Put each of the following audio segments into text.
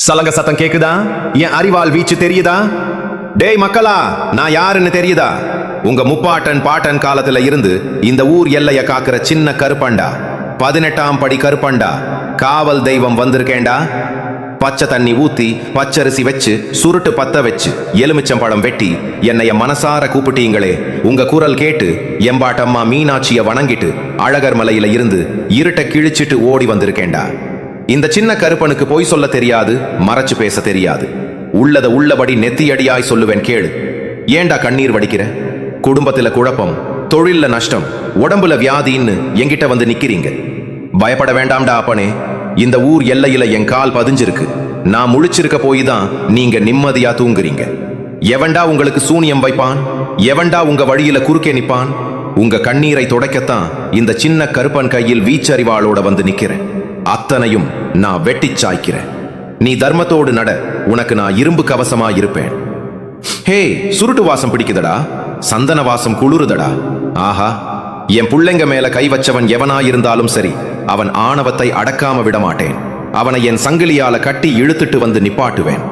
சலங்க சத்தம் கேக்குதா? என் அறிவால் வீச்சு தெரியுதா? டேய் மக்களா, நான் யாருன்னு தெரியுதா? உங்க முப்பாட்டன் பாட்டன் காலத்துல இருந்து இந்த ஊர் எல்லைய காக்குற சின்ன கருப்பண்டா, 18ஆம் படி கருப்பண்டா, காவல் தெய்வம் வந்திருக்கேண்டா. பச்சை தண்ணி ஊத்தி பச்சரிசி வச்சு சுருட்டு பத்த வச்சு எலுமிச்சம்பழம் வெட்டி என்னைய மனசார கூப்பிட்டீங்களே, உங்க குரல் கேட்டு எம்பாட்டம்மா மீனாட்சிய வணங்கிட்டு அழகர் மலையில இருந்து இருட்ட கிழிச்சிட்டு ஓடி வந்திருக்கேண்டா. இந்த சின்ன கருப்பனுக்கு பொய் சொல்ல தெரியாது, மறைச்சு பேச தெரியாது. உள்ளத உள்ளபடி நெத்தியடியாய் சொல்லுவேன் கேளு. ஏண்டா கண்ணீர் வடிக்கிற? குடும்பத்துல குழப்பம், தொழில்ல நஷ்டம், உடம்புல வியாதின்னு என்கிட்ட வந்து நிக்கிறீங்க. பயப்பட வேண்டாம்டா அப்பனே. இந்த ஊர் எல்லையில என் கால் பதிஞ்சிருக்கு. நான் முழிச்சிருக்க போய் தான் நீங்க நிம்மதியா தூங்குறீங்க. எவன்டா உங்களுக்கு சூனியம் வைப்பான்? எவன்டா உங்க வழியில குறுக்கே நிப்பான்? உங்க கண்ணீரை துடைக்கத்தான் இந்த சின்ன கருப்பன் கையில் வீச்சறிவாளோட வந்து நிக்கிறேன். அத்தனையும் நான் வெட்டி சாய்க்கிறேன். நீ தர்மத்தோடு நட, உனக்கு நான் இரும்பு கவசமா இருப்பேன். ஹே, சுருட்டு வாசம் பிடிக்குதடா, சந்தன வாசம் குளிருதடா. ஆஹா, என் புள்ளைங்க மேல கை வச்சவன் எவனாயிருந்தாலும் சரி, அவன் ஆணவத்தை அடக்காம விட மாட்டேன். அவனை என் சங்கிலியால கட்டி இழுத்துட்டு வந்து நிப்பாட்டுவேன்.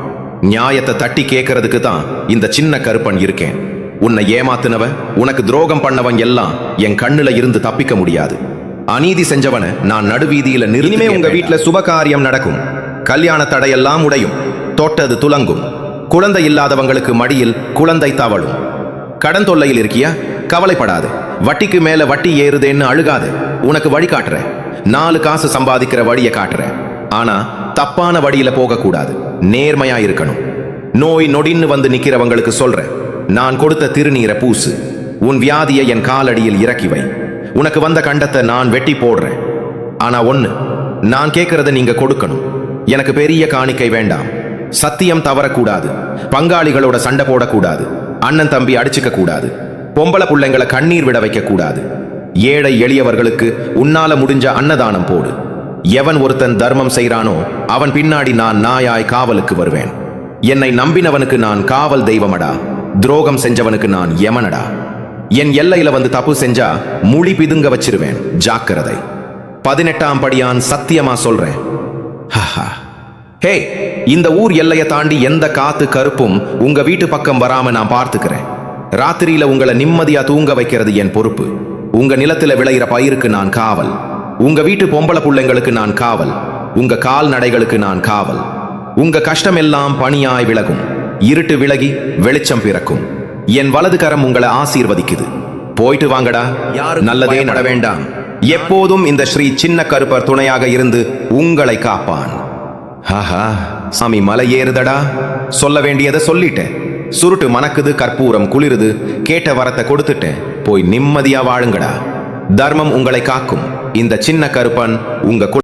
நியாயத்தை தட்டி கேட்கறதுக்கு தான் இந்த சின்ன கருப்பன் இருக்கேன். உன்னை ஏமாத்துனவன், உனக்கு துரோகம் பண்ணவன் எல்லாம் என் கண்ணுல இருந்து தப்பிக்க முடியாது. அநீதி செஞ்சவன நான் நடுவீதியில நிறுத்திமே. உங்க வீட்டுல சுபகாரியம் நடக்கும், கல்யாண தடையெல்லாம் உடையும், தொட்டது துலங்கும். குழந்தை இல்லாதவங்களுக்கு மடியில் குழந்தை தவழும். கடன் தொல்லையில் இருக்கியா? கவலைப்படாது. வட்டிக்கு மேல வட்டி ஏறுதேன்னு அழுகாது. உனக்கு வழி காட்டுறேன். 4 காசு சம்பாதிக்கிற வழியை காட்டுறேன். ஆனா தப்பான வழியில போகக்கூடாது, நேர்மையா இருக்கணும். நோய் நொடின்னு வந்து நிக்கிறவங்களுக்கு சொல்றேன், நான் கொடுத்த திருநீரை பூசு. உன் வியாதியை என் காலடியில் இறக்கி வை. உனக்கு வந்த கண்டத்தை நான் வெட்டி போடுறேன். ஆனா ஒண்ணு, நான் கேட்கறத நீங்க கொடுக்கணும். எனக்கு பெரிய காணிக்கை வேண்டாம். சத்தியம் தவறக்கூடாது. பங்காளிகளோட சண்டை போடக்கூடாது. அண்ணன் தம்பி அடிச்சுக்க கூடாது. பொம்பளை பிள்ளைங்களை கண்ணீர் விட வைக்க கூடாது. ஏழை எளியவர்களுக்கு உன்னால முடிஞ்ச அன்னதானம் போடு. எவன் ஒருத்தன் தர்மம் செய்றானோ அவன் பின்னாடி நான் நாயாய் காவலுக்கு வருவேன். என்னை நம்பினவனுக்கு நான் காவல் தெய்வமடா. துரோகம் செஞ்சவனுக்கு நான் யமனடா. என் எல்லையில வந்து தப்பு செஞ்சா முழி பிதுங்க வச்சிருவேன், ஜாக்கிரதை. 18ஆம் படியான் சத்தியமா சொல்றேன். ஹே, இந்த ஊர் எல்லையை தாண்டி எந்த காத்து கருப்பும் உங்க வீட்டு பக்கம் வராம நான் பார்த்துக்கிறேன். ராத்திரியில உங்களை நிம்மதியா தூங்க வைக்கிறது என் பொறுப்பு. உங்க நிலத்துல விளையிற பயிருக்கு நான் காவல். உங்க வீட்டு பொம்பளை பிள்ளைங்களுக்கு நான் காவல். உங்க கால்நடைகளுக்கு நான் காவல். உங்க கஷ்டம் எல்லாம் பனியாய் விலகும். இருட்டு விலகி வெளிச்சம் பிறக்கும். என் வலது கரம் உங்களை ஆசீர்வதிக்குது. போயிட்டு வாங்கடா. நல்லதே நட வேண்டாம். எப்போதும் இந்த ஸ்ரீ சின்ன கருப்பர் துணையாக இருந்து உங்களை காப்பான். ஆஹா, சாமி மலை ஏறுதடா. சொல்ல வேண்டியதை சொல்லிட்டேன். சுருட்டு மணக்குது, கற்பூரம் குளிருது, கேட்ட வரத்தை கொடுத்துட்டேன். போய் நிம்மதியா வாழுங்கடா. தர்மம் உங்களை காக்கும். இந்த சின்ன கருப்பன் உங்க